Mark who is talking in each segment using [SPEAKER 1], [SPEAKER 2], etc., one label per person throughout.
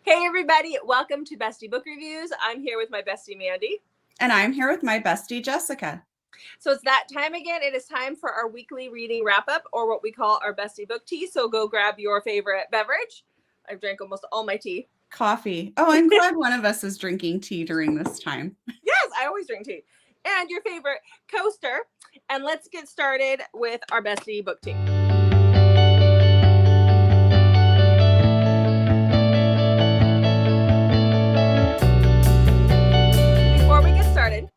[SPEAKER 1] Hey everybody, welcome to Bestie Book Reviews. I'm here with my bestie Mandy.
[SPEAKER 2] And I'm here with my bestie Jessica.
[SPEAKER 1] So it's that time again. It is time for our weekly reading wrap-up, or what we call our bestie book tea. So go grab your favorite beverage. I've drank almost all my tea.
[SPEAKER 2] Coffee. Oh, I'm glad one of us is drinking tea during this time.
[SPEAKER 1] Yes, I always drink tea. And your favorite coaster. And let's get started with our bestie book tea. Before we get started,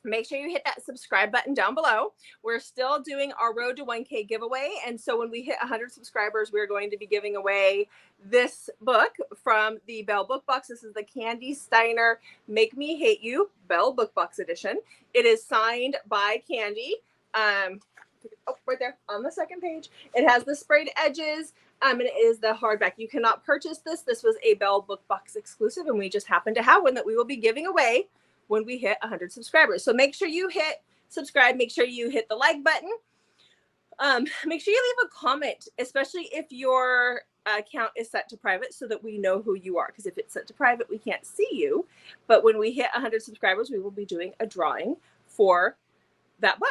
[SPEAKER 1] make sure you hit that subscribe button down below. We're still doing our Road to 1K giveaway. And so when we hit 100 subscribers, we're going to be giving away this book from the Bell Book Box. This is the Candy Steiner Make Me Hate You Bell Book Box edition. It is signed by Candy. Right there on the second page. It has the sprayed edges. And it is the hardback. You cannot purchase this. This was a Bell Book Box exclusive, and we just happen to have one that we will be giving away when we hit 100 subscribers. So make sure you hit subscribe. Make sure you hit the like button. Make sure you leave a comment, especially if your account is set to private, so that we know who you are. Because if it's set to private, we can't see you. But when we hit 100 subscribers, we will be doing a drawing for that book.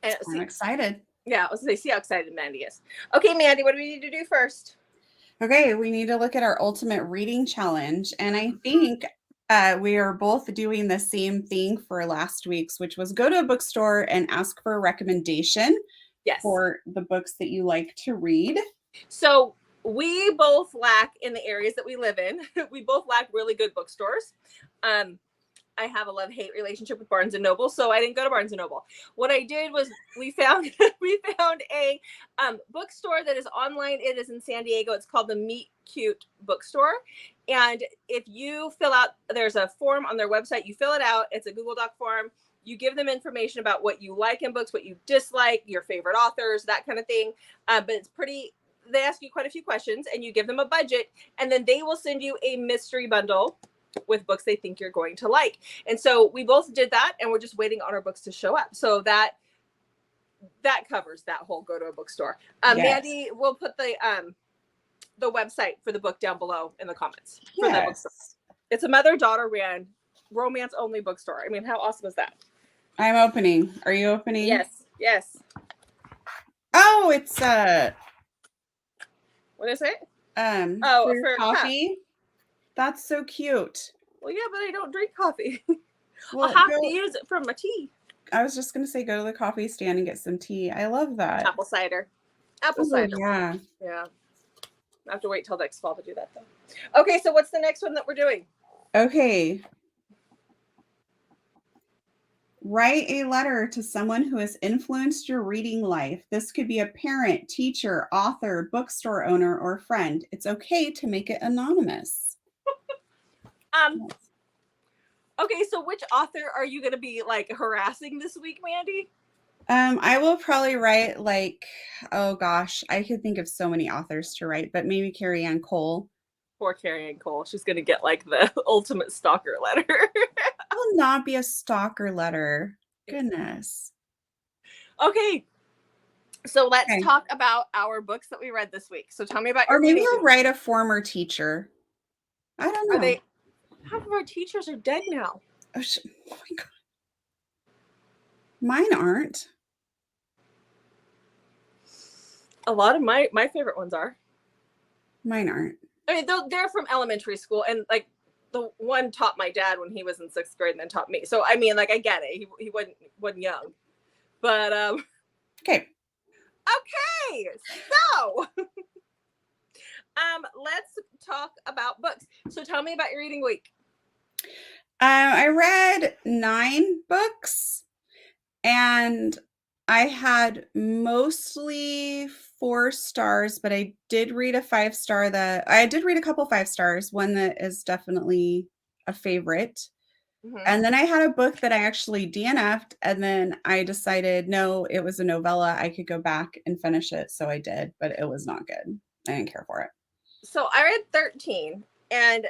[SPEAKER 1] And
[SPEAKER 2] I'm excited.
[SPEAKER 1] Yeah, I was going to see how excited Mandy is. Okay, Mandy, what do we need to do first?
[SPEAKER 2] Okay, we need to look at our ultimate reading challenge. And I think we are both doing the same thing for last week's, which was go to a bookstore and ask for a recommendation for the books that you like to read.
[SPEAKER 1] So we both lack in the areas that we live in. We both lack really good bookstores. I have a love-hate relationship with Barnes & Noble, so I didn't go to Barnes & Noble. What I did was we found a bookstore that is online. It is in San Diego. It's called the Meet Cute Bookstore. And if you fill out, there's a form on their website. You fill it out. It's a Google Doc form. You give them information about what you like in books, what you dislike, your favorite authors, that kind of thing. But it's pretty, they ask you quite a few questions, and you give them a budget, and then they will send you a mystery bundle with books they think you're going to like. And so we both did that, and we're just waiting on our books to show up. So that covers that whole go to a bookstore. Yes. Mandy will put the website for the book down below in the comments for the bookstore. It's a mother-daughter ran romance-only bookstore. I mean, how awesome is that?
[SPEAKER 2] I'm opening. Are you opening?
[SPEAKER 1] Yes.
[SPEAKER 2] Oh, it's
[SPEAKER 1] what is it?
[SPEAKER 2] For coffee. Cup. That's so cute.
[SPEAKER 1] Well, yeah, but I don't drink coffee. Well, I'll have to use it for my tea.
[SPEAKER 2] I was just going to say, go to the coffee stand and get some tea. I love that.
[SPEAKER 1] Apple cider.
[SPEAKER 2] Yeah.
[SPEAKER 1] I have to wait till next fall to do that, though. Okay, so what's the next one that we're doing?
[SPEAKER 2] Okay. Write a letter to someone who has influenced your reading life. This could be a parent, teacher, author, bookstore owner, or friend. It's okay to make it anonymous.
[SPEAKER 1] Okay, so which author are you going to be like harassing this week, Mandy?
[SPEAKER 2] I will probably write oh gosh, I could think of so many authors to write, but maybe Carrie Ann Cole.
[SPEAKER 1] Poor Carrie Ann Cole. She's going to get like the ultimate stalker letter.
[SPEAKER 2] It will not be a stalker letter. Goodness.
[SPEAKER 1] Okay. So let's talk about our books that we read this week. So tell me about your
[SPEAKER 2] Or maybe I'll write a former teacher. I don't know.
[SPEAKER 1] Half of our teachers are dead now.
[SPEAKER 2] Oh my God. Mine aren't.
[SPEAKER 1] A lot of my favorite ones are.
[SPEAKER 2] Mine aren't.
[SPEAKER 1] I mean, they're from elementary school, and like the one taught my dad when he was in 6th grade, and then taught me. So I mean, like I get it. He wasn't young, but
[SPEAKER 2] Okay.
[SPEAKER 1] So let's talk about books. So tell me about your reading week.
[SPEAKER 2] I read 9 books, and I had mostly 4 stars, but I did read a 5-star I did read a couple 5 stars, one that is definitely a favorite. Mm-hmm. And then I had a book that I actually DNF'd, and then I decided, no, it was a novella. I could go back and finish it. So I did, but it was not good. I didn't care for it.
[SPEAKER 1] So I read 13. And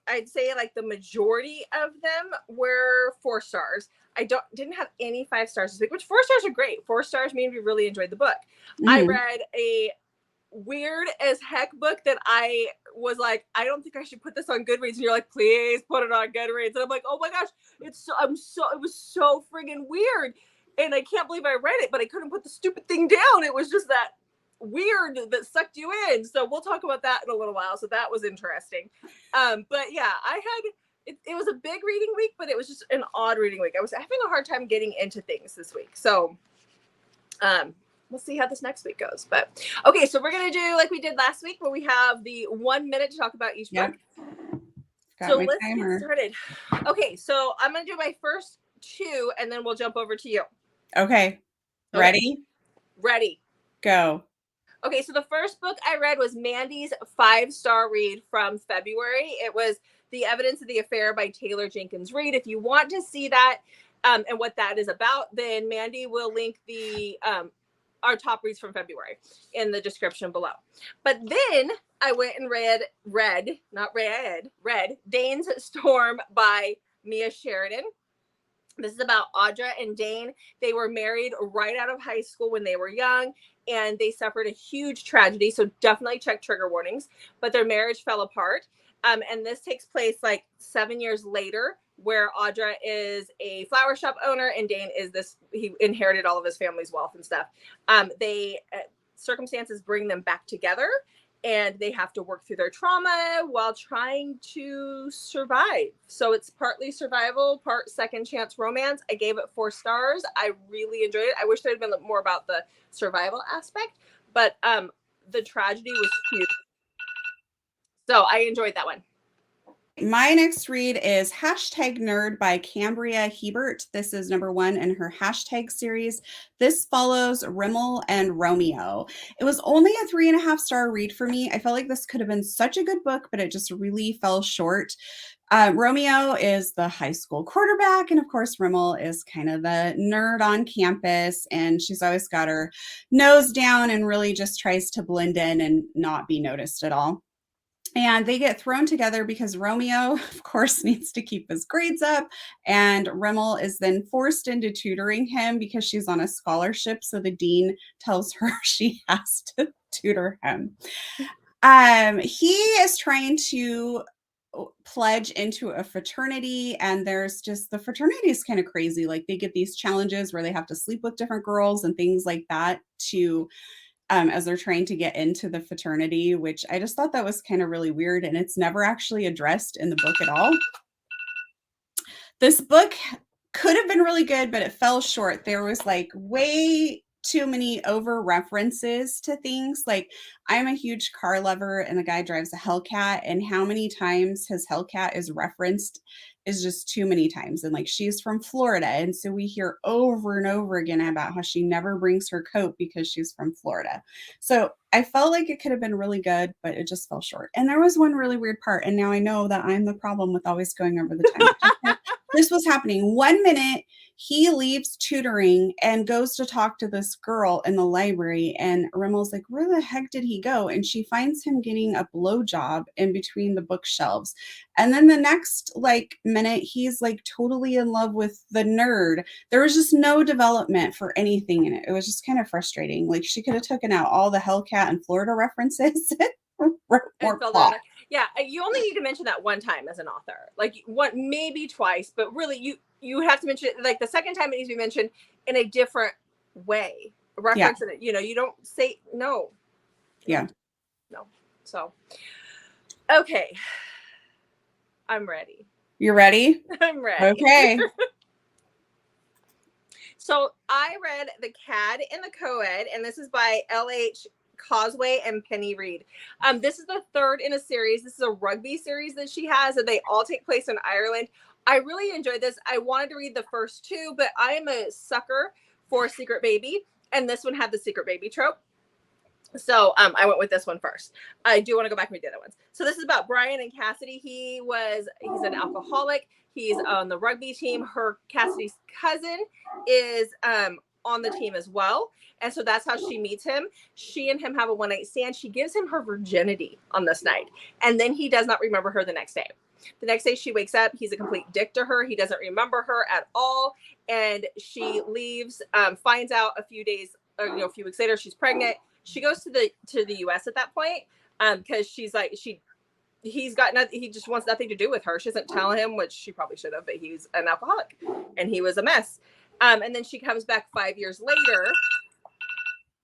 [SPEAKER 1] I'd say like the majority of them were 4 stars. I didn't have any 5 stars this week, which 4 stars are great. 4 stars mean we really enjoyed the book. Mm-hmm. I read a weird as heck book that I was like, I don't think I should put this on Goodreads. And you're like, please put it on Goodreads. And I'm like, oh my gosh, it was so friggin' weird. And I can't believe I read it, but I couldn't put the stupid thing down. It was just that weird that sucked you in. So we'll talk about that in a little while. So that was interesting. But yeah, it was a big reading week, but it was just an odd reading week. I was having a hard time getting into things this week. So we'll see how this next week goes. But okay, so we're gonna do like we did last week, where we have the 1 minute to talk about each book. So let's get started. Okay, so I'm gonna do my first two, and then we'll jump over to you.
[SPEAKER 2] Okay. Ready?
[SPEAKER 1] Ready.
[SPEAKER 2] Go.
[SPEAKER 1] Okay, so the first book I read was Mandy's 5-star read from February. It was The Evidence of the Affair by Taylor Jenkins Reid. If you want to see that and what that is about, then Mandy will link the our top reads from February in the description below. But then I went and read Dane's Storm by Mia Sheridan. This is about Audra and Dane. They were married right out of high school when they were young, and they suffered a huge tragedy. So definitely check trigger warnings. But their marriage fell apart. And this takes place like 7 years later, where Audra is a flower shop owner and Dane is he inherited all of his family's wealth and stuff. Circumstances bring them back together, and they have to work through their trauma while trying to survive. So it's partly survival, part second chance romance. I gave it 4 stars. I really enjoyed it. I wish there had been more about the survival aspect, but the tragedy was huge. So I enjoyed that one.
[SPEAKER 2] My next read is #Nerd by Cambria Hebert. This is number 1 in her hashtag series. This follows Rimmel and Romeo. It was only a 3.5-star read for me. I felt like this could have been such a good book, but it just really fell short. Romeo is the high school quarterback, and of course Rimmel is kind of the nerd on campus, and she's always got her nose down and really just tries to blend in and not be noticed at all. And they get thrown together because Romeo, of course, needs to keep his grades up. And Rimmel is then forced into tutoring him because she's on a scholarship. So the dean tells her she has to tutor him. He is trying to pledge into a fraternity, and there's just, the fraternity is kind of crazy. Like, they get these challenges where they have to sleep with different girls and things like that to as they're trying to get into the fraternity, which I just thought that was kind of really weird. And it's never actually addressed in the book at all. This book could have been really good, but it fell short. There was like way too many over references to things. Like, I'm a huge car lover, and the guy drives a Hellcat, and how many times his Hellcat is referenced is just too many times. And like, she's from Florida, and so we hear over and over again about how she never brings her coat because she's from Florida. So I felt like it could have been really good, but it just fell short. And there was one really weird part, and now I know that I'm the problem with always going over the time. This was happening. 1 minute he leaves tutoring and goes to talk to this girl in the library, and Rimmel's like, where the heck did he go? And she finds him getting a blowjob in between the bookshelves. And then the next like minute, he's like totally in love with the nerd. There was just no development for anything in it. It was just kind of frustrating. Like, she could have taken out all the Hellcat and Florida references. More plot.
[SPEAKER 1] Yeah, you only need to mention that one time as an author, like one, maybe twice, but really you have to mention it. Like, the second time it needs to be mentioned in a different way. Reference it, you don't say no.
[SPEAKER 2] Yeah.
[SPEAKER 1] No. So, okay. I'm ready.
[SPEAKER 2] You're ready?
[SPEAKER 1] I'm ready.
[SPEAKER 2] Okay.
[SPEAKER 1] So I read The Cad and the Co-Ed, and this is by L.H. Cosway and Penny Reid. This is the third in a series. This is a rugby series that she has, and they all take place in Ireland. I really enjoyed this. I wanted to read the first 2, but I am a sucker for Secret Baby, and this one had the Secret Baby trope. So I went with this one first. I do want to go back and read the other ones. So this is about Brian and Cassidy. He's an alcoholic. He's on the rugby team. Cassidy's cousin is on the team as well. And so that's how she meets him. She and him have a one-night stand. She gives him her virginity on this night. And then he does not remember her the next day. The next day she wakes up, he's a complete dick to her. He doesn't remember her at all. And she leaves, finds out a few weeks later, she's pregnant. She goes to the US at that point. Because she's like, she he's got nothing. He just wants nothing to do with her. She doesn't tell him, which she probably should have, but he's an alcoholic and he was a mess. And then she comes back 5 years later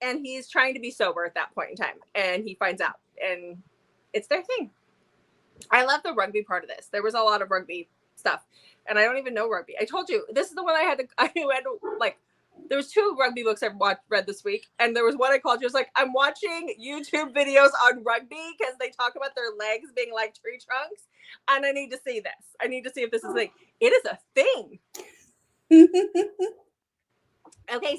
[SPEAKER 1] and he's trying to be sober at that point in time. And he finds out and it's their thing. I love the rugby part of this. There was a lot of rugby stuff and I don't even know rugby. I told you, this is the one I had to like, there was 2 rugby books I've read this week, and there was one I called you. I was like, I'm watching YouTube videos on rugby because they talk about their legs being like tree trunks, and I need to see this. I need to see if this is a thing. It is a thing. Okay,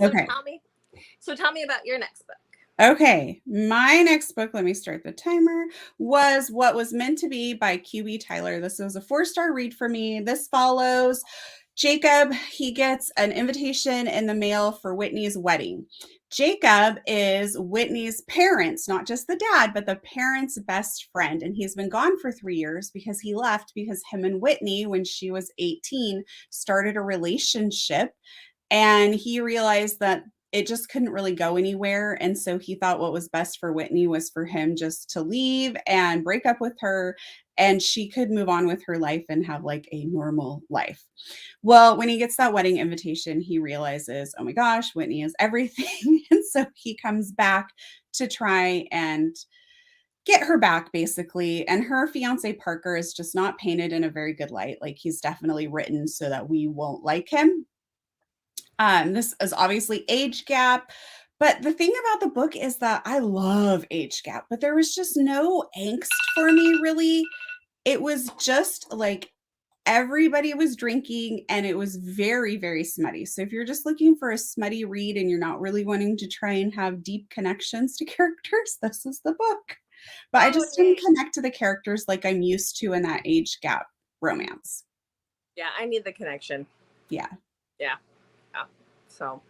[SPEAKER 1] so tell me about your next book.
[SPEAKER 2] Okay, my next book, let me start the timer, was What Was Meant to Be by QB Tyler. This was a 4-star read for me. This follows Jacob. He gets an invitation in the mail for Whitney's wedding. Jacob is Whitney's parents, not just the dad, but the parents' best friend. And he's been gone for 3 years because he left because him and Whitney, when she was 18, started a relationship. And he realized that it just couldn't really go anywhere. And so he thought what was best for Whitney was for him just to leave and break up with her, and she could move on with her life and have like a normal life. Well, when he gets that wedding invitation, he realizes, oh my gosh, Whitney is everything. And so he comes back to try and get her back, basically. And her fiance Parker is just not painted in a very good light. Like, he's definitely written so that we won't like him. This is obviously age gap, but the thing about the book is that I love age gap, but there was just no angst for me, really. It was just like everybody was drinking and it was very, very smutty. So if you're just looking for a smutty read and you're not really wanting to try and have deep connections to characters, this is the book. But I just didn't connect to the characters like I'm used to in that age gap romance.
[SPEAKER 1] Yeah, I need the connection.
[SPEAKER 2] Yeah.
[SPEAKER 1] So,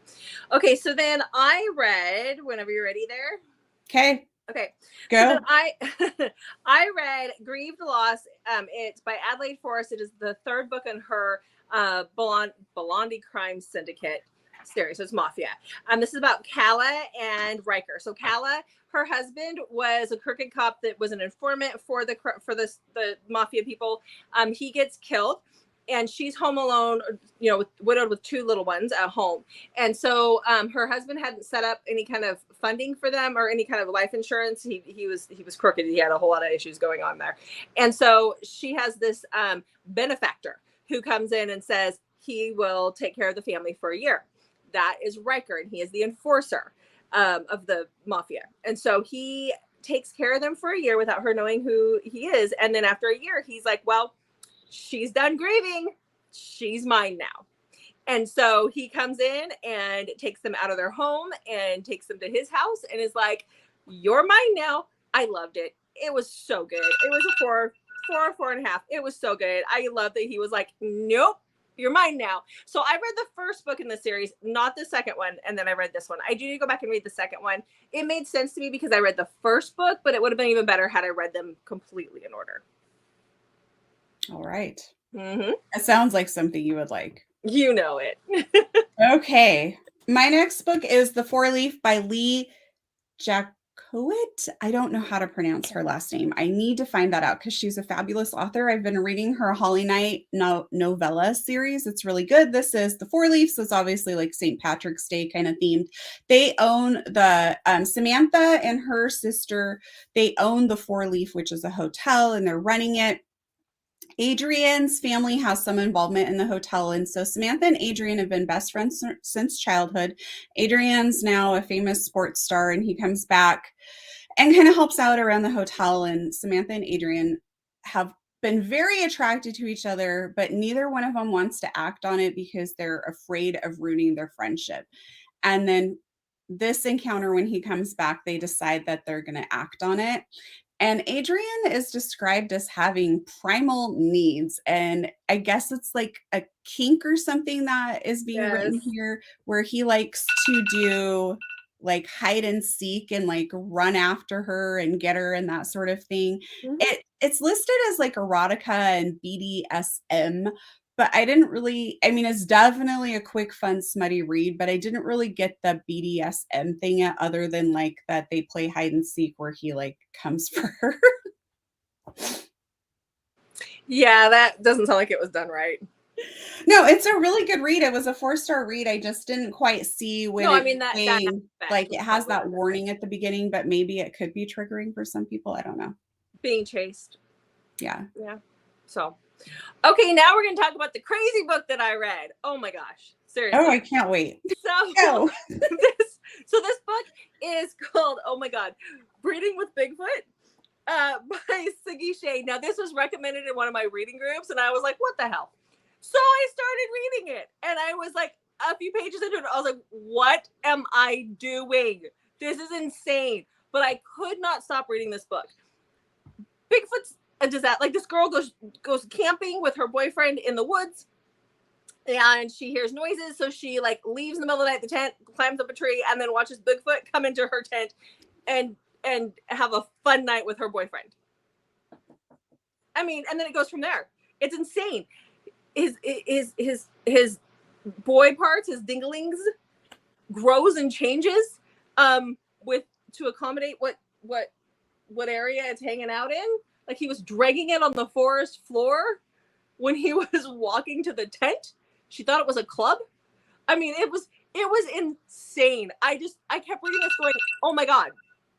[SPEAKER 1] okay, so then I read, whenever you're ready there.
[SPEAKER 2] Okay.
[SPEAKER 1] Go. So I read Grieved the Loss. It's by Adelaide Forrest. It is the 3rd book in her Blondie Crime Syndicate series. So it's Mafia. This is about Kala and Riker. So Kala, her husband was a crooked cop that was an informant for the Mafia people. He gets killed. And she's home alone, widowed with 2 little ones at home. And so her husband hadn't set up any kind of funding for them or any kind of life insurance. He was crooked. He had a whole lot of issues going on there. And so she has this benefactor who comes in and says he will take care of the family for a year. That is Riker, and he is the enforcer of the Mafia. And so he takes care of them for a year without her knowing who he is. And then after a year, he's like, well, she's done grieving. She's mine now. And so he comes in and takes them out of their home and takes them to his house and is like, you're mine now. I loved it. It was so good. It was a 4 or 4.5. It was so good. I love that he was like, nope, you're mine now. So I read the first book in the series, not the second one. And then I read this one. I do need to go back and read the second one. It made sense to me because I read the first book, but it would have been even better had I read them completely in order.
[SPEAKER 2] All right.
[SPEAKER 1] Mm-hmm.
[SPEAKER 2] It sounds like something you would like.
[SPEAKER 1] You know it.
[SPEAKER 2] Okay. My next book is The 4-Leaf by Lee Jacques. I don't know how to pronounce her last name. I need to find that out because she's a fabulous author. I've been reading her Holly Night novella series. It's really good. This is The 4-Leaf, so it's obviously like St. Patrick's Day kind of themed. They own the Samantha and her sister. They own the 4-Leaf, which is a hotel, and they're running it. Adrian's family has some involvement in the hotel, and so Samantha and Adrian have been best friends since childhood. Adrian's now a famous sports star, and he comes back and kind of helps out around the hotel, and Samantha and Adrian have been very attracted to each other, but neither one of them wants to act on it because they're afraid of ruining their friendship. And then this encounter, when he comes back, they decide that they're going to act on it. And Adrian is described as having primal needs. And I guess it's like a kink or something that is being written here, where he likes to do like hide and seek and like run after her and get her and that sort of thing. Mm-hmm. It's listed as like erotica and BDSM, but I didn't really, I mean, it's definitely a quick, fun, smutty read, but I didn't really get the BDSM thing yet, other than like that they play hide and seek where he like comes for her.
[SPEAKER 1] Yeah, that doesn't sound like it was done right.
[SPEAKER 2] No, it's a really good read. It was a 4-star read. I just didn't quite see when
[SPEAKER 1] No, I
[SPEAKER 2] it's
[SPEAKER 1] mean that
[SPEAKER 2] saying, like, it
[SPEAKER 1] was
[SPEAKER 2] has
[SPEAKER 1] probably
[SPEAKER 2] that warning at the beginning, but maybe it could be triggering for some people. I don't know.
[SPEAKER 1] being chased.
[SPEAKER 2] Yeah.
[SPEAKER 1] Yeah. So, okay, now we're going to talk about the crazy book that I read. Oh my gosh. Seriously.
[SPEAKER 2] Oh, I can't wait.
[SPEAKER 1] So,
[SPEAKER 2] Go.
[SPEAKER 1] this book is called, oh my God, Breeding with Bigfoot by Siggy Shea. Now, this was recommended in one of my reading groups, and I was like, what the hell? So I started reading it, and I was like, a few pages into it, I was like, what am I doing? This is insane. But I could not stop reading this book. Bigfoot's a disaster. Like, this girl goes camping with her boyfriend in the woods, and she hears noises, so she like leaves in the middle of the night the tent, climbs up a tree, and then watches Bigfoot come into her tent and have a fun night with her boyfriend. I mean, and then it goes from there. It's insane. His boy parts, his dinglings, grows and changes with to accommodate what area it's hanging out in. Like, he was dragging it on the forest floor when he was walking to the tent. She thought it was a club. I mean, it was insane. I kept reading this going, oh my God,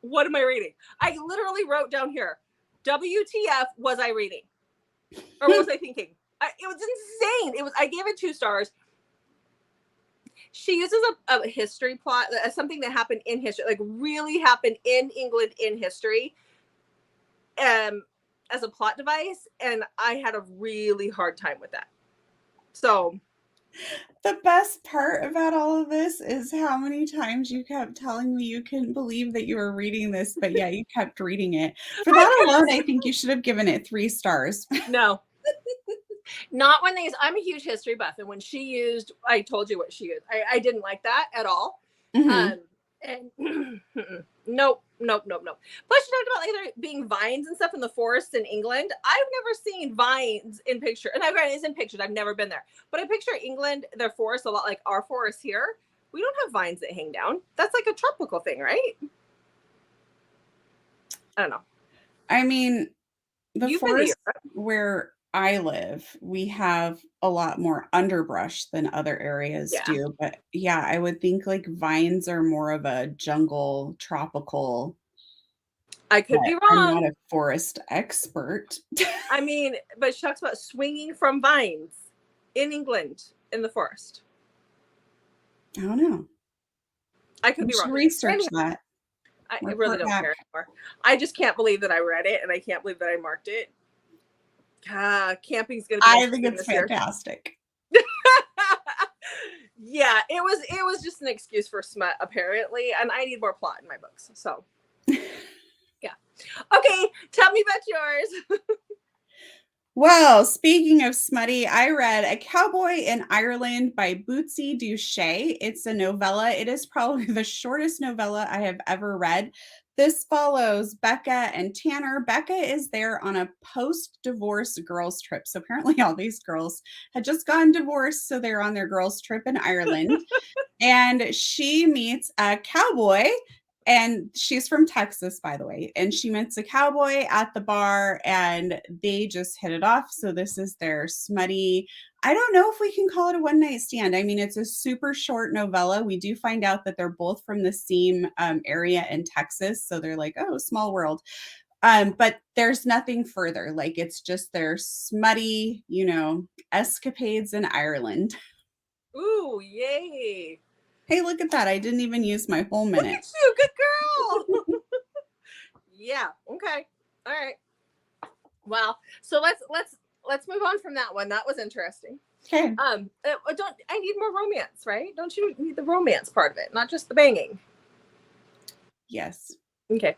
[SPEAKER 1] what am I reading? I literally wrote down here, WTF was I reading? Or what was I thinking? It was insane. I gave it 2 stars. She uses a history plot, something that happened in history, like really happened in England in history, as a plot device, and I had a really hard time with that. So
[SPEAKER 2] the best part about all of this is how many times you kept telling me you couldn't believe that you were reading this, but yeah, you kept reading it. For that alone, I think you should have given it 3 stars.
[SPEAKER 1] No. Not when I'm a huge history buff, and when she used, I told you what she used. I didn't like that at all. Mm-hmm. And nope. Plus, she talked about like there being vines and stuff in the forest in England. I've never seen vines in picture, and it's in pictures. I've never been there, but I picture England, their forest a lot like our forest here. We don't have vines that hang down. That's like a tropical thing, right? I don't know.
[SPEAKER 2] I mean, the forest where I live, we have a lot more underbrush than other areas do. But yeah, I would think like vines are more of a jungle, tropical.
[SPEAKER 1] I could be wrong.
[SPEAKER 2] I'm not a forest expert.
[SPEAKER 1] I mean, but she talks about swinging from vines in England in the forest.
[SPEAKER 2] I don't know.
[SPEAKER 1] I could be wrong.
[SPEAKER 2] Research that.
[SPEAKER 1] I really don't care anymore. I just can't believe that I read it, and I can't believe that I marked it. Camping's gonna be.
[SPEAKER 2] I think it's fantastic.
[SPEAKER 1] Yeah, it was just an excuse for smut, apparently, and I need more plot in my books. So, yeah. Okay, tell me about yours.
[SPEAKER 2] Well, speaking of smutty, I read A Cowboy in Ireland by Bootise. It's a novella. It is probably the shortest novella I have ever read. This follows Becca and Tanner. Becca is there on a post-divorce girls trip. So apparently all these girls had just gotten divorced, so they're on their girls trip in Ireland. And she meets a cowboy, and she's from Texas, by the way. And she meets a cowboy at the bar, and they just hit it off. So this is their smutty, I don't know if we can call it a one-night stand. I mean, it's a super short novella. We do find out that they're both from the same area in Texas. So they're like, oh, small world. But there's nothing further. Like, it's just their smutty, escapades in Ireland.
[SPEAKER 1] Ooh, yay.
[SPEAKER 2] Hey, look at that. I didn't even use my whole minute.
[SPEAKER 1] Look at you. Good girl. Yeah. Okay. All right. Well, so let's move on from that one. That was interesting.
[SPEAKER 2] Okay.
[SPEAKER 1] I need more romance, right? Don't you need the romance part of it, not just the banging?
[SPEAKER 2] Yes.
[SPEAKER 1] Okay.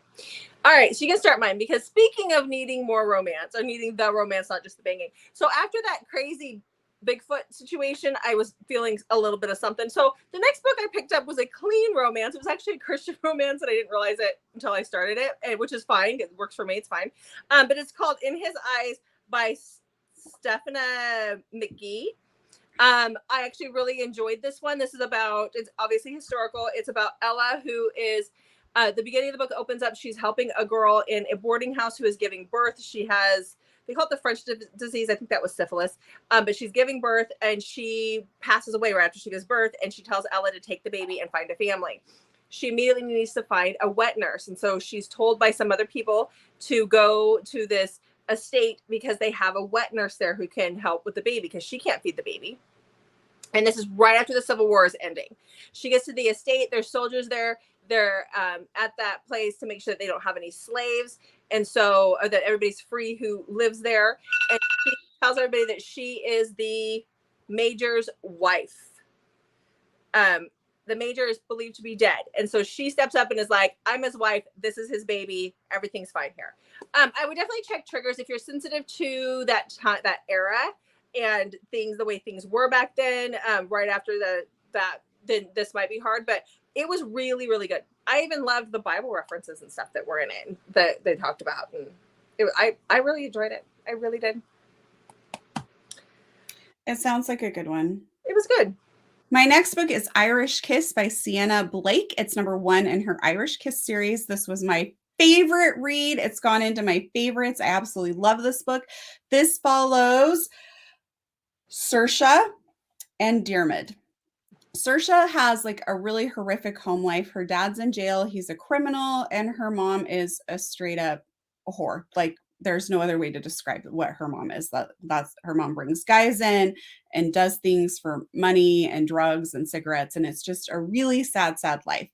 [SPEAKER 1] All right. So you can start mine, because speaking of needing more romance, or needing the romance, not just the banging. So after that crazy Bigfoot situation, I was feeling a little bit of something. So the next book I picked up was a clean romance. It was actually a Christian romance, and I didn't realize it until I started it, which is fine. It works for me. It's fine. But it's called In His Eyes by Stephanie McGee. I actually really enjoyed this one. It's obviously historical. It's about Ella, who is, the beginning of the book opens up. She's helping a girl in a boarding house who is giving birth. She has they call it the French disease. I think that was syphilis. But she's giving birth and she passes away right after she gives birth. And she tells Ella to take the baby and find a family. She immediately needs to find a wet nurse. And so she's told by some other people to go to this estate because they have a wet nurse there who can help with the baby because she can't feed the baby. And this is right after the Civil War is ending. She gets to the estate. There's soldiers there. They're at that place to make sure that they don't have any slaves. And so that everybody's free who lives there. And she tells everybody that she is the major's wife. The major is believed to be dead. And so she steps up and is like, I'm his wife. This is his baby. Everything's fine here. I would definitely check triggers if you're sensitive to that time, that era and things, the way things were back then, right after then this might be hard, but it was really, really good. I even loved the Bible references and stuff that were in it that they talked about. And I really enjoyed it. I really did.
[SPEAKER 2] It sounds like a good one.
[SPEAKER 1] It was good.
[SPEAKER 2] My next book is Irish Kiss by Sienna Blake. It's number 1 in her Irish Kiss series. This was my favorite read. It's gone into my favorites. I absolutely love this book. This follows Saoirse and Diarmid. Saoirse has like a really horrific home life. Her dad's in jail. He's a criminal, and her mom is a straight up whore. Like, there's no other way to describe what her mom is. That's her mom brings guys in and does things for money and drugs and cigarettes. And it's just a really sad, sad life.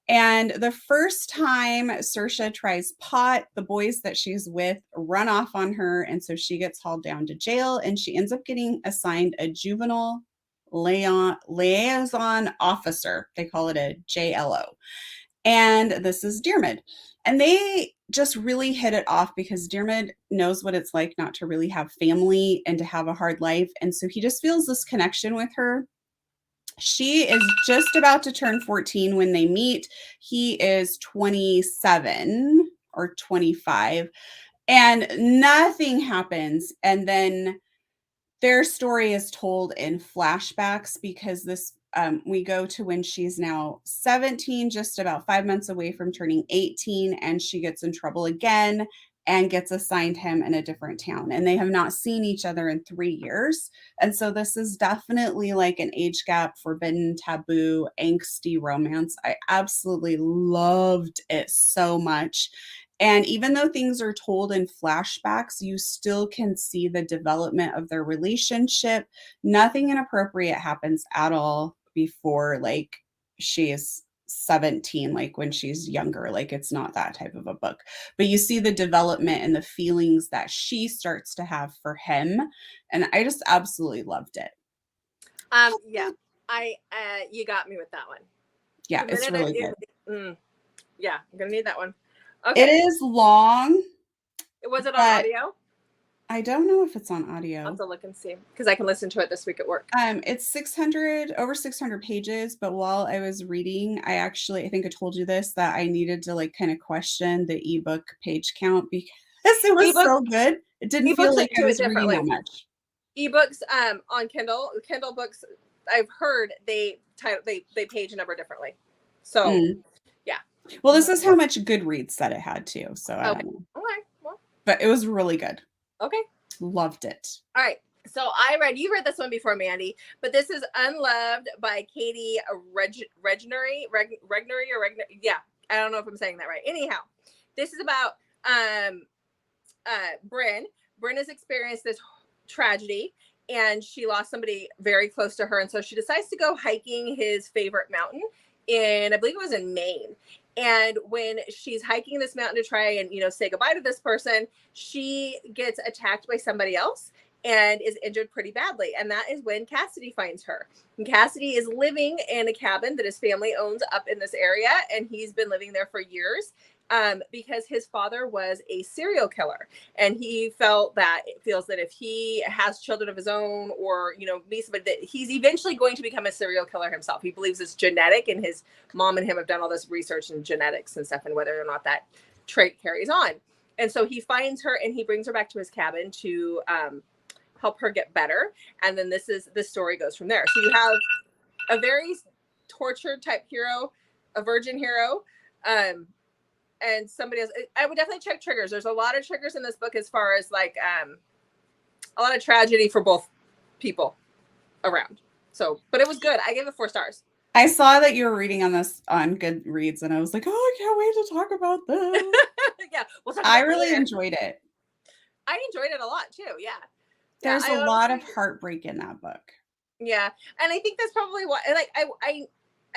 [SPEAKER 2] And the first time Saoirse tries pot, the boys that she's with run off on her. And so she gets hauled down to jail, and she ends up getting assigned a juvenile liaison officer. They call it a JLO. And this is Diarmid. And they just really hit it off because Diarmid knows what it's like not to really have family and to have a hard life. And so he just feels this connection with her. She is just about to turn 14 when they meet. He is 27 or 25, and nothing happens. And then their story is told in flashbacks because we go to when she's now 17, just about 5 months away from turning 18, and she gets in trouble again and gets assigned him in a different town. And they have not seen each other in 3 years. And so this is definitely like an age gap, forbidden, taboo, angsty romance. I absolutely loved it so much. And even though things are told in flashbacks, you still can see the development of their relationship. Nothing inappropriate happens at all before like she is 17, like when she's younger. Like, it's not that type of a book. But you see the development and the feelings that she starts to have for him. And I just absolutely loved it.
[SPEAKER 1] Yeah. You got me with that one.
[SPEAKER 2] Yeah, it's really good.
[SPEAKER 1] Yeah, I'm gonna need that one. Okay.
[SPEAKER 2] It is long.
[SPEAKER 1] Was it on audio?
[SPEAKER 2] I don't know if it's on audio.
[SPEAKER 1] I'll have to look and see because I can listen to it this week at work.
[SPEAKER 2] It's over 600 pages, but while I was reading, I think I told you this, that I needed to like kind of question the ebook page count because it was so good. It didn't feel like I was reading that much.
[SPEAKER 1] Ebooks on Kindle books, I've heard they page number differently. So yeah.
[SPEAKER 2] Well, this is how much Goodreads said it had too. So I don't know.
[SPEAKER 1] Okay. Well,
[SPEAKER 2] but it was really good.
[SPEAKER 1] Okay.
[SPEAKER 2] Loved it.
[SPEAKER 1] All right. So you read this one before, Mandy, but this is Unloved by Katy Regency. Yeah. I don't know if I'm saying that right. Anyhow, this is about Bryn. Bryn has experienced this tragedy and she lost somebody very close to her. And so she decides to go hiking his favorite mountain I believe it was in Maine. And when she's hiking this mountain to try and, say goodbye to this person, she gets attacked by somebody else and is injured pretty badly. And that is when Cassidy finds her. And Cassidy is living in a cabin that his family owns up in this area. And he's been living there for years because his father was a serial killer. And he feels that if he has children of his own or, meets somebody, that he's eventually going to become a serial killer himself. He believes it's genetic, and his mom and him have done all this research in genetics and stuff and whether or not that trait carries on. And so he finds her and he brings her back to his cabin to help her get better. And then the story goes from there. So you have a very tortured type hero, a virgin hero, and somebody else. I would definitely check triggers. There's a lot of triggers in this book as far as like a lot of tragedy for both people around. So, but it was good. I gave it 4 stars.
[SPEAKER 2] I saw that you were reading on this on Goodreads, and I was like, oh, I can't wait to talk about this.
[SPEAKER 1] Yeah, we'll talk
[SPEAKER 2] I really enjoyed it.
[SPEAKER 1] I enjoyed it a lot too. Yeah,
[SPEAKER 2] there's a lot of heartbreak in that book.
[SPEAKER 1] Yeah, and I think that's probably why. Like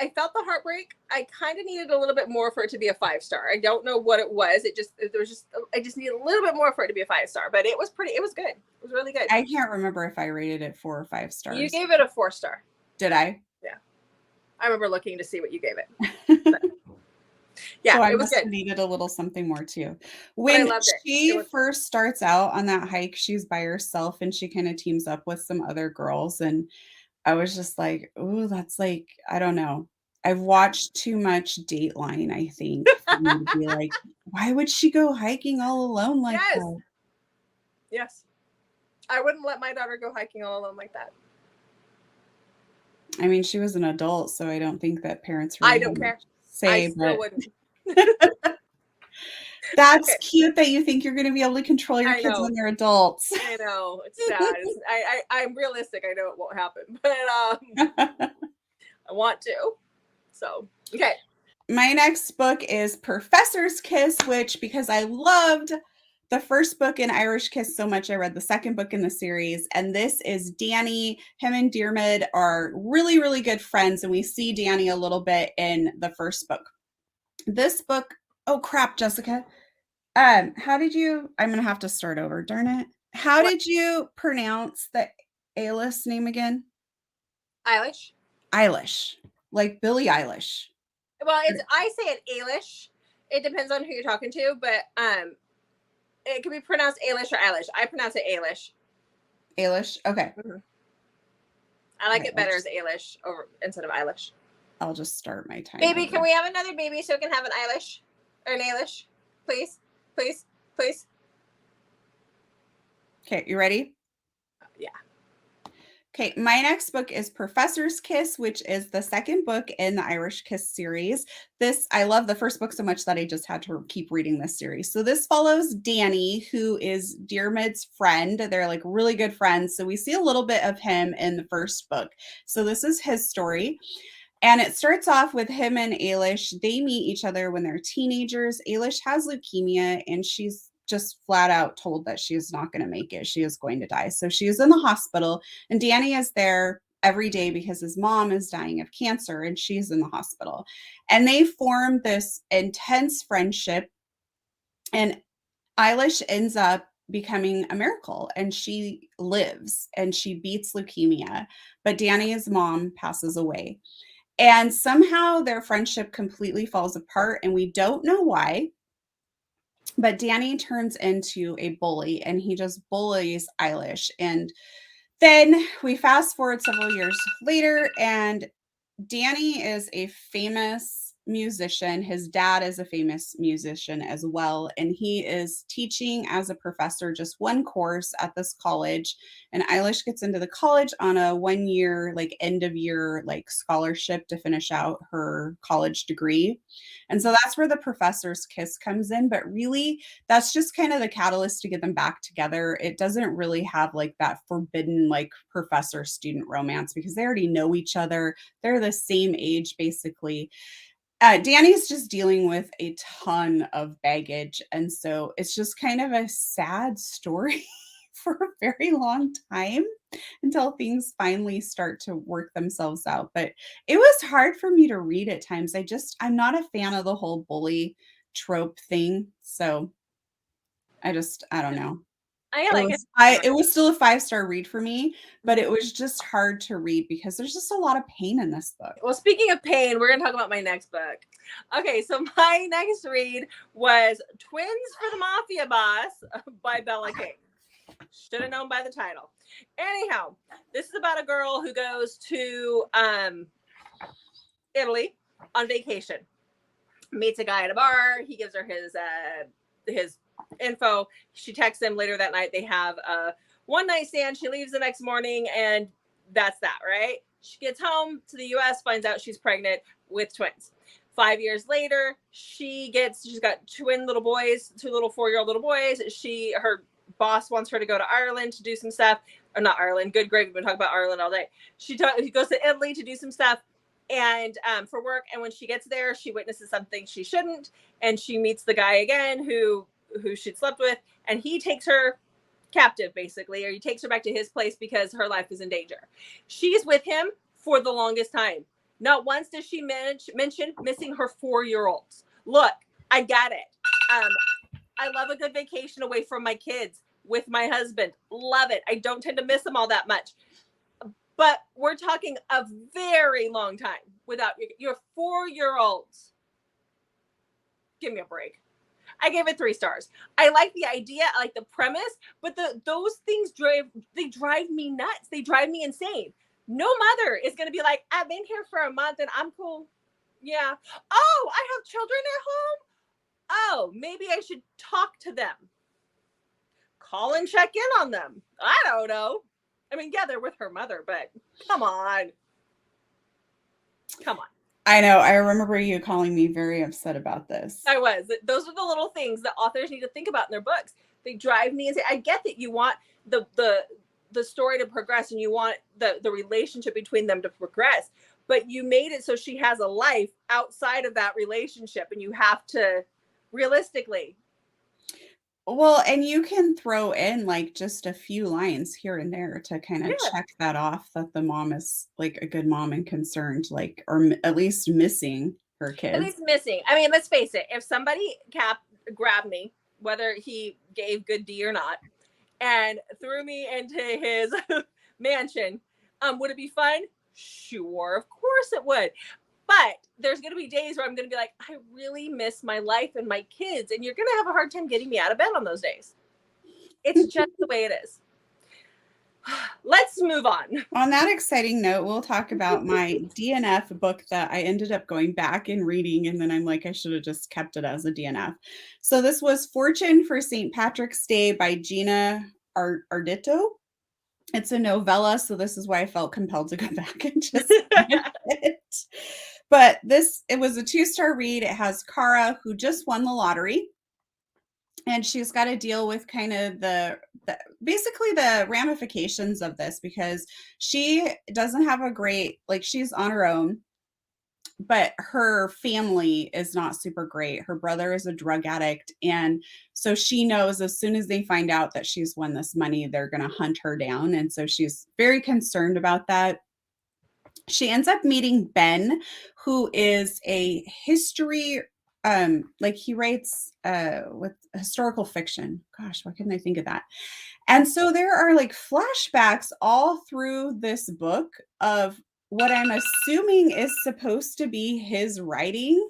[SPEAKER 1] I felt the heartbreak. I kind of needed a little bit more for it to be a 5-star. I don't know what it was. I just needed a little bit more for it to be a 5-star. But it was good. It was really good.
[SPEAKER 2] I can't remember if I rated it 4 or 5 stars.
[SPEAKER 1] You gave it a 4-star.
[SPEAKER 2] Did I?
[SPEAKER 1] Yeah, I remember looking to see what you gave it. Yeah,
[SPEAKER 2] so
[SPEAKER 1] it was good.
[SPEAKER 2] Needed a little something more too. When she first starts out on that hike, she's by herself and she kind of teams up with some other girls, and I was just like, oh, that's like, I don't know. I've watched too much Dateline, I think, for me to be like, why would she go hiking all alone like that?
[SPEAKER 1] Yes. I wouldn't let my daughter go hiking all alone like that.
[SPEAKER 2] I mean, she was an adult, so I don't think that parents really
[SPEAKER 1] I don't care.
[SPEAKER 2] Say,
[SPEAKER 1] I still wouldn't.
[SPEAKER 2] That's cute that you think you're going to be able to control your kids when they're adults.
[SPEAKER 1] I know. It's sad. I'm realistic. I know it won't happen, but I want to. So, okay.
[SPEAKER 2] My next book is Professor's Kiss, which, because I loved the first book in Irish Kiss so much, I read the second book in the series. And this is Danny. Him and Diarmid are really, really good friends. And we see Danny a little bit in the first book. This book, oh crap, Jessica. How did you, I'm going to have to start over, darn it. How did you pronounce the Eilish name again? Eilish. Like Billie Eilish.
[SPEAKER 1] Well, I say it Eilish. It depends on who you're talking to, but it can be pronounced Eilish or Eilish. I pronounce it Eilish.
[SPEAKER 2] Eilish? Okay.
[SPEAKER 1] Mm-hmm. I like it better as Eilish instead of Eilish.
[SPEAKER 2] I'll just start my time.
[SPEAKER 1] Baby, can we have another baby so we can have an Eilish or an Eilish? Please, please, please.
[SPEAKER 2] Okay, you ready?
[SPEAKER 1] Yeah.
[SPEAKER 2] Okay, my next book is Professor's Kiss, which is the second book in the Irish Kiss series. I love the first book so much that I just had to keep reading this series. So this follows Danny, who is Diarmid's friend. They're like really good friends. So we see a little bit of him in the first book. So this is his story. And it starts off with him and Eilish. They meet each other when they're teenagers. Eilish has leukemia and she's just flat out told that she's not going to make it. She is going to die. So she is in the hospital and Danny is there every day because his mom is dying of cancer and she's in the hospital. And they form this intense friendship and Eilish ends up becoming a miracle and she lives and she beats leukemia. But Danny's mom passes away. And somehow their friendship completely falls apart and we don't know why. But Danny turns into a bully and he just bullies Eilish. And then we fast forward several years later and Danny is a famous musician. His dad is a famous musician as well. And he is teaching as a professor just one course at this college. And Eilish gets into the college on a 1-year, like end of year, like scholarship to finish out her college degree. And so that's where the Professor's Kiss comes in. But really, that's just kind of the catalyst to get them back together. It doesn't really have like that forbidden like professor student romance because they already know each other. They're the same age, basically. Danny's just dealing with a ton of baggage. And so it's just kind of a sad story for a very long time until things finally start to work themselves out. But it was hard for me to read at times. I'm not a fan of the whole bully trope thing. So I don't know. It was still a 5-star read for me, but it was just hard to read because there's just a lot of pain in this book.
[SPEAKER 1] Well, speaking of pain, we're going to talk about my next book. Okay, so my next read was Twins for the Mafia Boss by Bella King. Should have known by the title. Anyhow, this is about a girl who goes to Italy on vacation. Meets a guy at a bar. He gives her his info. She texts him later that night. They have a one-night stand. She leaves the next morning and that's that, right? She gets home to the US, finds out she's pregnant with twins. 5 years later, she's got twin little boys, 2 little 4-year-old little boys. Her boss wants her to go to Ireland to do some stuff. Or not Ireland, good Greg, we've been talking about Ireland all day. She goes to Italy to do some stuff and for work. And when she gets there, she witnesses something she shouldn't. And she meets the guy again who she'd slept with. And he takes her captive, basically, or he takes her back to his place because her life is in danger. She's with him for the longest time. Not once does she mention missing her 4-year-olds. Look, I got it. I love a good vacation away from my kids with my husband. Love it. I don't tend to miss them all that much. But we're talking a very long time without your 4-year-olds. Give me a break. I gave it 3 stars. I like the idea, I like the premise, but those things drive me nuts. They drive me insane. No mother is going to be like, I've been here for a month and I'm cool. Yeah. Oh, I have children at home. Oh, maybe I should talk to them. Call and check in on them. I don't know. I mean, yeah, they're with her mother, but come on. Come on.
[SPEAKER 2] I know. I remember you calling me very upset about this.
[SPEAKER 1] I was. Those are the little things that authors need to think about in their books. They drive me insane. I get that you want the story to progress and you want the relationship between them to progress, but you made it so she has a life outside of that relationship, and you have to realistically.
[SPEAKER 2] Well, and you can throw in like just a few lines here and there to kind of check that off, that the mom is like a good mom and concerned, like, or at least missing her kids.
[SPEAKER 1] At least missing. I mean, let's face it. If somebody grabbed me, whether he gave good D or not, and threw me into his mansion, would it be fun? Sure, of course it would. But there's going to be days where I'm going to be like, I really miss my life and my kids. And you're going to have a hard time getting me out of bed on those days. It's just the way it is. Let's move on.
[SPEAKER 2] On that exciting note, we'll talk about my DNF book that I ended up going back and reading. And then I'm like, I should have just kept it as a DNF. So this was Fortune for St. Patrick's Day by Gina Ardith. It's a novella. So this is why I felt compelled to go back and just it. But it was a 2-star read. It has Kara, who just won the lottery. And she's got to deal with kind of basically the ramifications of this, because she doesn't have a great, like, she's on her own, but her family is not super great. Her brother is a drug addict. And so she knows as soon as they find out that she's won this money, they're going to hunt her down. And so she's very concerned about that. She ends up meeting Ben, who is a history, like he writes with historical fiction. Gosh, why couldn't I think of that? And so there are like flashbacks all through this book of what I'm assuming is supposed to be his writing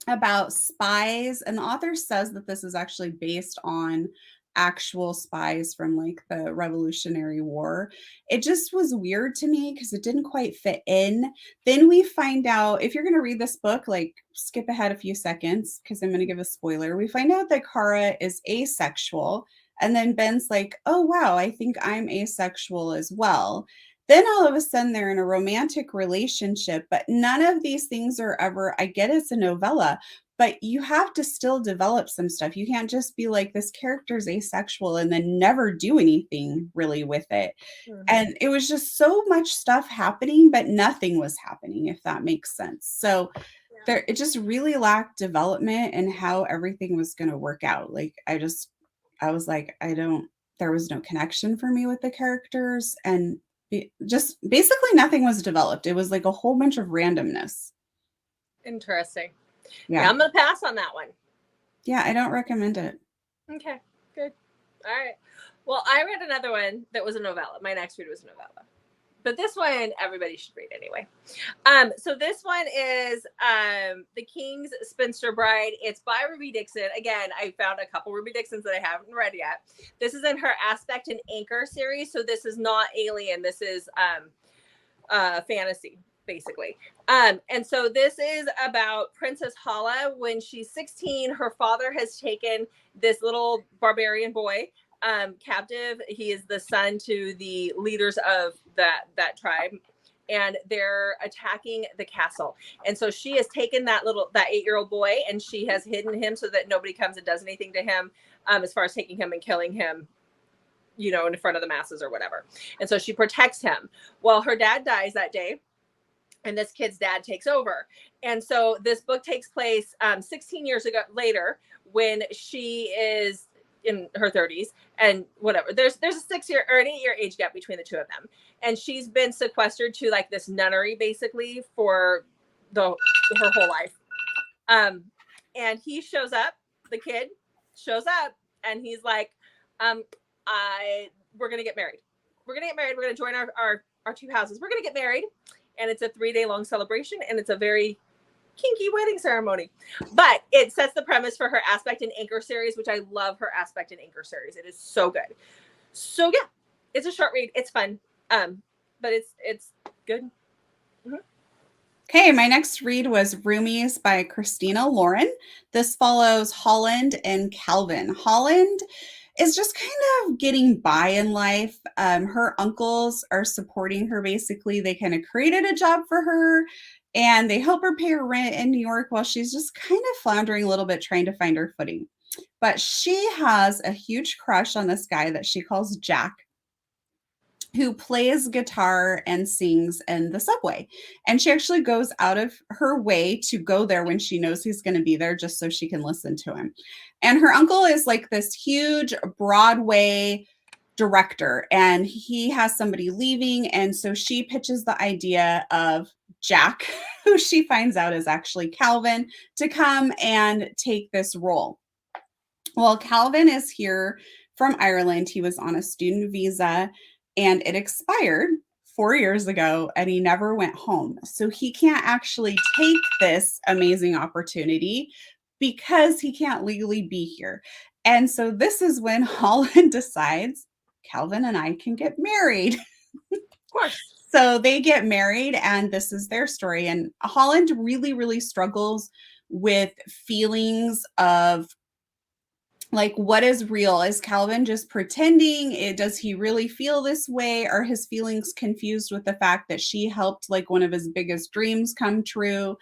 [SPEAKER 2] about spies. And the author says that this is actually based on actual spies from like the Revolutionary War. It just was weird to me because it didn't quite fit in. Then we find out, if you're going to read this book, like skip ahead a few seconds because I'm going to give a spoiler. We find out that Kara is asexual. And then Ben's like, oh, wow, I think I'm asexual as well. Then all of a sudden they're in a romantic relationship, but none of these things are ever, I get it's a novella, but you have to still develop some stuff. You can't just be like, this character's asexual and then never do anything really with it. Mm-hmm. And it was just so much stuff happening, but nothing was happening, if that makes sense. So it just really lacked development and how everything was going to work out. Like, I was like, there was no connection for me with the characters, and just basically nothing was developed. It was like a whole bunch of randomness.
[SPEAKER 1] Interesting. Yeah, I'm going to pass on that one.
[SPEAKER 2] Yeah, I don't recommend it.
[SPEAKER 1] Okay, good. All right. Well, I read another one that was a novella. My next read was a novella. But this one, everybody should read anyway. So this one is The King's Spinster Bride. It's by Ruby Dixon. Again, I found a couple Ruby Dixons that I haven't read yet. This is in her Aspect and Anchor series. So this is not Alien. This is fantasy, basically. And so this is about Princess Hala. When she's 16, her father has taken this little barbarian boy captive. He is the son to the leaders of that tribe, and they're attacking the castle. And so she has taken that 8-year-old boy, and she has hidden him so that nobody comes and does anything to him, as far as taking him and killing him, you know, in front of the masses or whatever. And so she protects him. Well, her dad dies that day, and this kid's dad takes over. And so this book takes place 16 years later, when she is in her 30s and whatever. There's a 6-year or an 8-year age gap between the two of them. And she's been sequestered to like this nunnery basically for her whole life. And he shows up, the kid shows up, and he's like, we're going to get married. We're going to get married. We're going to join our two houses. We're going to get married. And it's a 3-day long celebration, and it's a very kinky wedding ceremony. But it sets the premise for her Aspect and Anchor series, which I love her Aspect and Anchor series. It is so good. So yeah, it's a short read. It's fun. But it's good. Mm-hmm.
[SPEAKER 2] Okay, my next read was Roomies by Christina Lauren. This follows Holland and Calvin. Holland is just kind of getting by in life. Her uncles are supporting her basically. They kind of created a job for her, and they help her pay her rent in New York while she's just kind of floundering a little bit trying to find her footing. But she has a huge crush on this guy that she calls Jacques, who plays guitar and sings in the subway. And she actually goes out of her way to go there when she knows he's going to be there just so she can listen to him. And her uncle is like this huge Broadway director, and he has somebody leaving. And so she pitches the idea of Jacques, who she finds out is actually Calvin, to come and take this role. Well, Calvin is here from Ireland. He was on a student visa, and it expired 4 years ago, and he never went home. So he can't actually take this amazing opportunity because he can't legally be here. And so this is when Holland decides, Calvin and I can get married.
[SPEAKER 1] Of course.
[SPEAKER 2] So they get married, and this is their story. And Holland really, really struggles with feelings of like, what is real? Is Calvin just pretending? Does he really feel this way? Are his feelings confused with the fact that she helped like one of his biggest dreams come true?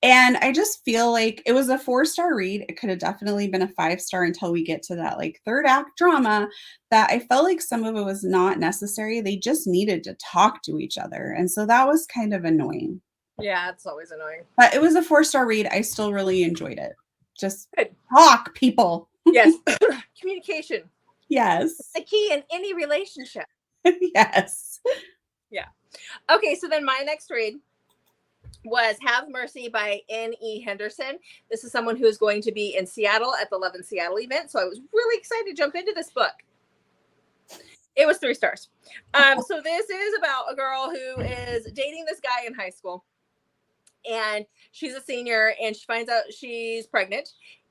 [SPEAKER 2] And I just feel like it was a 4-star read. It could have definitely been a 5-star until we get to that like third act drama that I felt like some of it was not necessary. They just needed to talk to each other. And so that was kind of annoying.
[SPEAKER 1] Yeah, it's always annoying.
[SPEAKER 2] But it was a 4-star read. I still really enjoyed it. Just talk, people.
[SPEAKER 1] Yes. Communication.
[SPEAKER 2] Yes.
[SPEAKER 1] It's the key in any relationship.
[SPEAKER 2] Yes.
[SPEAKER 1] Yeah. Okay, so then my next read was Have Mercy by N.E. Henderson. This is someone who is going to be in Seattle at the Love in Seattle event. So I was really excited to jump into this book. It was 3 stars. So this is about a girl who is dating this guy in high school. And she's a senior, and she finds out she's pregnant.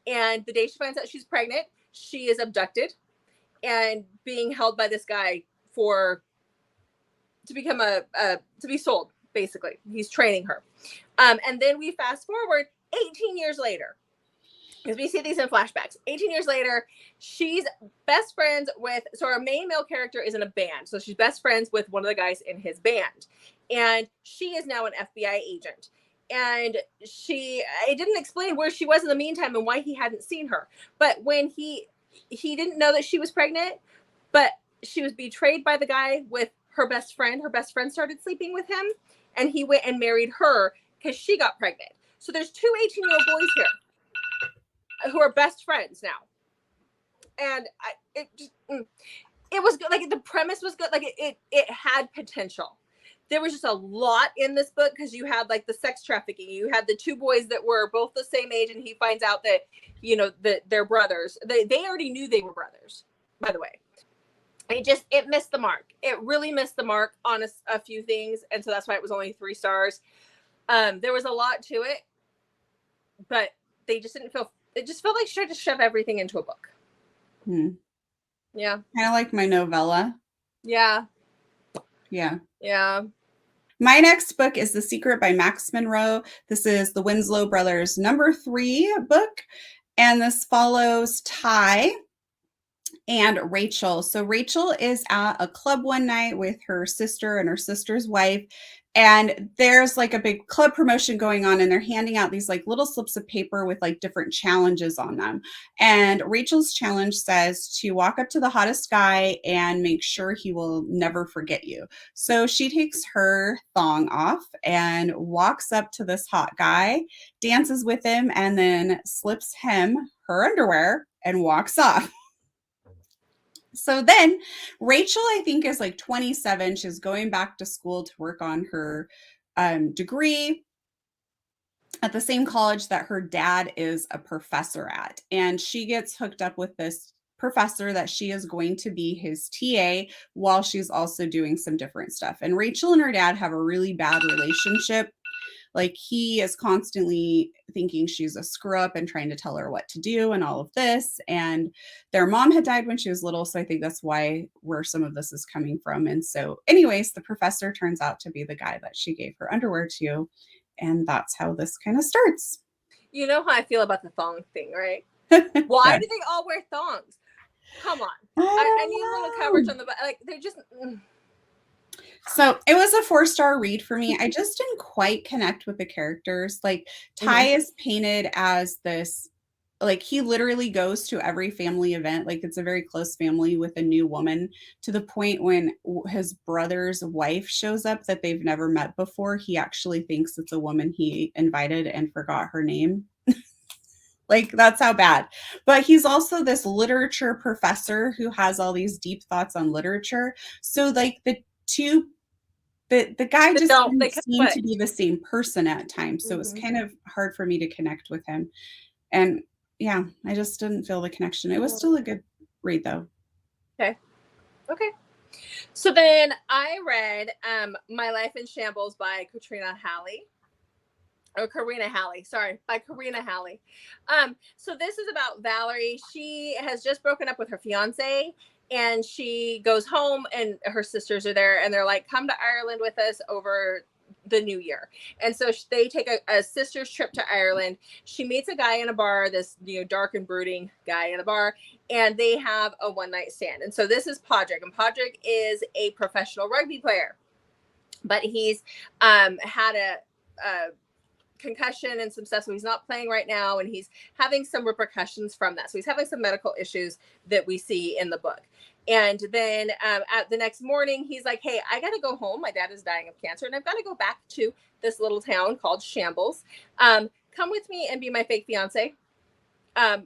[SPEAKER 1] And the day she finds out she's pregnant, she is abducted and being held by this guy to become to be sold, basically. He's training her. And then we fast forward 18 years later, because we see these in flashbacks. 18 years later, she's best friends with, so our main male character is in a band. So she's best friends with one of the guys in his band. And she is now an FBI agent. And it didn't explain where she was in the meantime and why he hadn't seen her. But when he didn't know that she was pregnant, but she was betrayed by the guy with her best friend. Her best friend started sleeping with him, and he went and married her because she got pregnant. So there's 2 18-year-old boys here who are best friends now. And it was good. Like, the premise was good. Like, it had potential. There was just a lot in this book because you had like the sex trafficking. You had the 2 boys that were both the same age, and he finds out that, you know, that they're brothers. They already knew they were brothers, by the way. It missed the mark. It really missed the mark on a few things. And so that's why it was only 3 stars. There was a lot to it, but it just felt like she tried to shove everything into a book. Yeah.
[SPEAKER 2] Kind of like my novella.
[SPEAKER 1] Yeah.
[SPEAKER 2] Yeah.
[SPEAKER 1] Yeah.
[SPEAKER 2] My next book is The Secret by Max Monroe. This is the Winslow Brothers #3 book. And this follows Ty and Rachel. So Rachel is at a club one night with her sister and her sister's wife. And there's like a big club promotion going on, and they're handing out these like little slips of paper with like different challenges on them. And Rachel's challenge says to walk up to the hottest guy and make sure he will never forget you. So she takes her thong off and walks up to this hot guy, dances with him, and then slips him her underwear and walks off. So then Rachel, I think, is like 27. She's going back to school to work on her degree at the same college that her dad is a professor at. And she gets hooked up with this professor that she is going to be his TA while she's also doing some different stuff. And Rachel and her dad have a really bad relationship. Like, he is constantly thinking she's a screw up and trying to tell her what to do and all of this. And their mom had died when she was little. So I think that's where some of this is coming from. And so anyways, the professor turns out to be the guy that she gave her underwear to. And that's how this kind of starts.
[SPEAKER 1] You know how I feel about the thong thing, right? Why
[SPEAKER 2] Yeah.
[SPEAKER 1] do they all wear thongs? Come on. I need a little coverage on the butt. Like, they're just...
[SPEAKER 2] So it was a 4-star read for me. I just didn't quite connect with the characters. Like, Ty is painted as this, like, he literally goes to every family event. Like, it's a very close family with a new woman, to the point when his brother's wife shows up that they've never met before, he actually thinks it's a woman he invited and forgot her name. Like, that's how bad. But he's also this literature professor who has all these deep thoughts on literature. So like the guy just didn't seem to be the same person at times. So it was kind of hard for me to connect with him. And yeah, I just didn't feel the connection. It was still a good read though.
[SPEAKER 1] Okay. So then I read My Life in Shambles by Karina Halley. By Karina Halley. So this is about Valerie. She has just broken up with her fiance, and she goes home, and her sisters are there, and they're like, come to Ireland with us over the new year. And so they take a sister's trip to Ireland. She meets a guy in a bar, this dark and brooding guy in a bar, and they have a one-night stand. And so this is Padraig, and Padraig is a professional rugby player, but he's had a concussion and some stuff, so he's not playing right now, and he's having some repercussions from that. So he's having some medical issues that we see in the book. And then at the next morning, he's like, hey, I gotta go home. My dad is dying of cancer, and I've got to go back to this little town called Shambles. Come with me and be my fake fiance.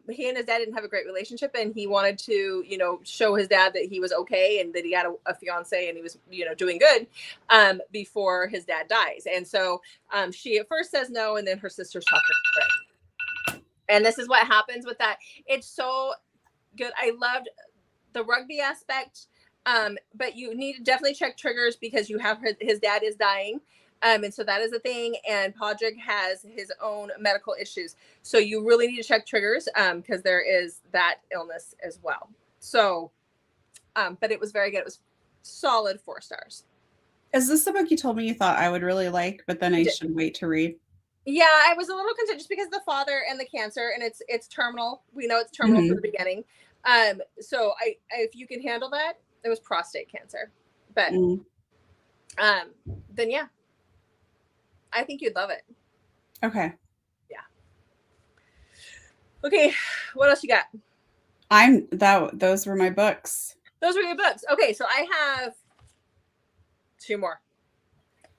[SPEAKER 1] He and his dad didn't have a great relationship, and he wanted to, show his dad that he was okay and that he had a fiance and he was, doing good before his dad dies. And so she at first says no, and then her sisters talk her. And this is what happens with that. It's so good. I loved the rugby aspect, but you need to definitely check triggers, because you have his dad is dying. And so that is a thing. And Padraig has his own medical issues. So you really need to check triggers because there is that illness as well. So, but it was very good. It was solid 4 stars.
[SPEAKER 2] Is this the book you told me you thought I would really like, but then I should wait to read?
[SPEAKER 1] Yeah, I was a little concerned just because of the father and the cancer, and it's terminal. We know it's terminal from the beginning. So if you can handle that, it was prostate cancer. But then yeah. I think you'd love it.
[SPEAKER 2] Okay.
[SPEAKER 1] Yeah. Okay. What else you got?
[SPEAKER 2] Those were my books.
[SPEAKER 1] Those were your books. Okay. So I have 2 more.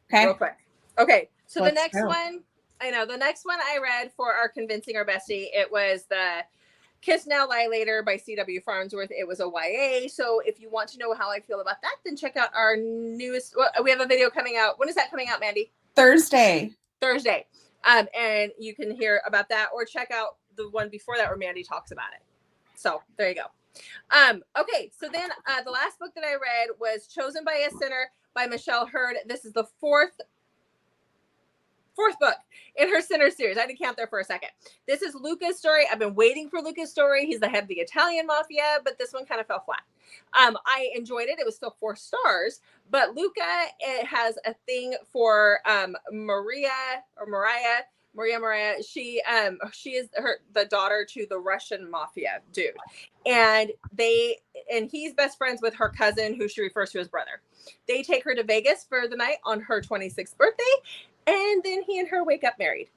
[SPEAKER 2] Okay.
[SPEAKER 1] Real quick. Okay. So the next one I read for our Convincing Our Bestie, it was the Kiss Now, Lie Later by C.W. Farnsworth. It was a YA. So if you want to know how I feel about that, then check out our newest, we have a video coming out. When is that coming out, Mandy?
[SPEAKER 2] Thursday.
[SPEAKER 1] And you can hear about that, or check out the one before that where Mandy talks about it. So there you go. Okay, so then the last book that I read was Chosen by a Sinner by Michelle Hurd. This is the fourth book in her Sinner series. I had to count there for a second. This is Luca's story. I've been waiting for Luca's story. He's the head of the Italian mafia, but this one kind of fell flat. I enjoyed it. It was still 4 stars, but Luca, it has a thing for Mariah Maria Maria, she is the daughter to the Russian mafia dude, and he's best friends with her cousin, who she refers to as brother. They take her to Vegas for the night on her 26th birthday, and then he and her wake up married.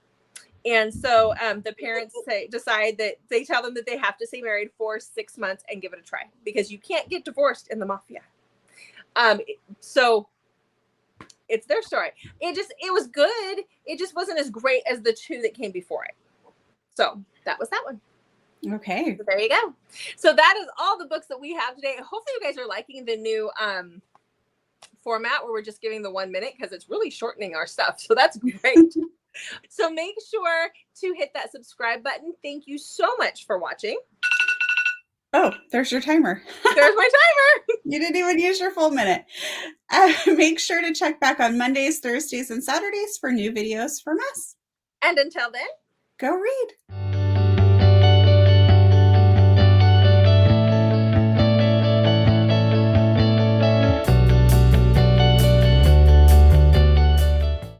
[SPEAKER 1] And so the parents decide that they tell them that they have to stay married for 6 months and give it a try, because you can't get divorced in the mafia. So it's their story. It was good. It just wasn't as great as the two that came before it. So that was that one.
[SPEAKER 2] Okay.
[SPEAKER 1] So there you go. So that is all the books that we have today. Hopefully you guys are liking the new format where we're just giving the 1 minute, because it's really shortening our stuff. So that's great. So make sure to hit that subscribe button. Thank you so much for watching.
[SPEAKER 2] Oh, there's your timer.
[SPEAKER 1] There's my timer.
[SPEAKER 2] You didn't even use your full minute. Make sure to check back on Mondays, Thursdays, and Saturdays for new videos from us.
[SPEAKER 1] And until then,
[SPEAKER 2] go read.